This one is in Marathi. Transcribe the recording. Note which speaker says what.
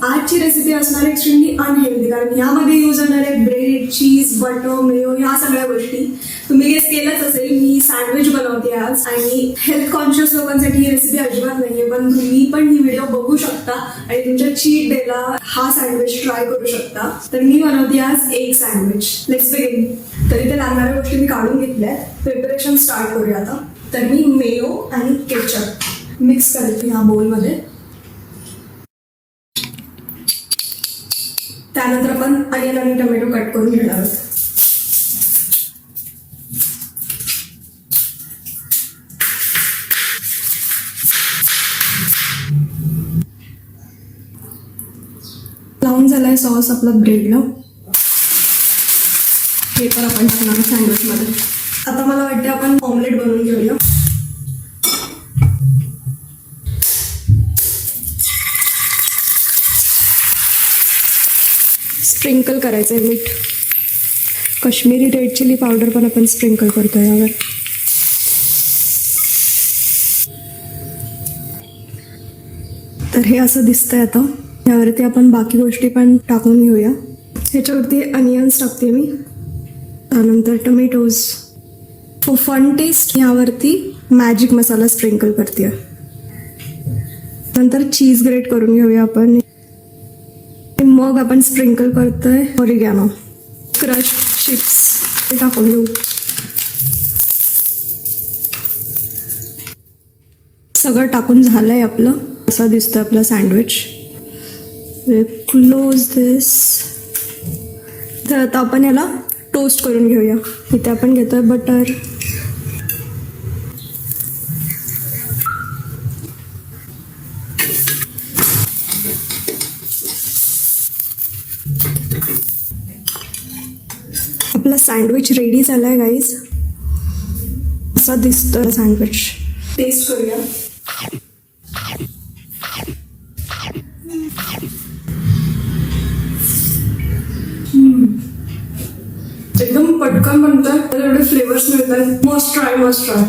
Speaker 1: आजची रेसिपी असणार आहे एक्स्ट्रीमली अनहेल्दी, कारण यामध्ये यूज होणार आहे ब्रेड, चीज, बटर, मेयो, ह्या सगळ्या गोष्टी. तुम्ही गेस केलंच असेल, मी सँडविच बनवते आज आणि हेल्थ कॉन्शियस लोकांसाठी ही रेसिपी अजिबात नाहीये, पण तुम्ही पण ही व्हिडिओ बघू शकता आणि तुमच्या चीट डेला हा सँडविच ट्राय करू शकता. तर मी बनवते आज एग सँडविच. Let's begin. तर इथे लागणाऱ्या गोष्टी मी काढून घेतल्या. प्रिपरेशन स्टार्ट करूया आता. तर मी मेयो आणि केचप मिक्स करते ह्या बोलमध्ये. त्यानंतर आपण अनियन आणि टोमॅटो कट करून घेणार आहोत. लावून झालाय सॉस आपला ब्रेडला. हे पण आपण टाकणार सँडविच मध्ये. आता मला वाटतं आपण ऑमलेट बनवून घेऊया. स्प्रिंकल करायचं आहे मीठ. काश्मीरी रेड चिली पावडर पण आपण स्प्रिंकल करतो यावर. तर हे असं दिसतंय. आता यावरती आपण बाकी गोष्टी पण टाकून घेऊया. ह्याच्यावरती अनियन्स टाकते मी, त्यानंतर टोमॅटोज. फॉर फन टेस्ट यावरती मॅजिक मसाला स्प्रिंकल करते. नंतर चीज ग्रेट करून घेऊया आपण. मग आपण स्प्रिंकल करतोय ऑरिगॅनो, क्रश चिप्स टाकून घेऊ. सगळं टाकून झालंय आपलं. असं दिसतं आपलं सँडविच. क्लोज दिस. तर आता आपण याला टोस्ट करून घेऊया. इथे आपण घेतोय बटर. आपला सँडविच रेडी झालाय गाईज. असा दिसतोय सँडविच. टेस्ट करूया. एकदम पटकन बनतोय. तर एवढे फ्लेवर्स मिळतात. Must try, must try.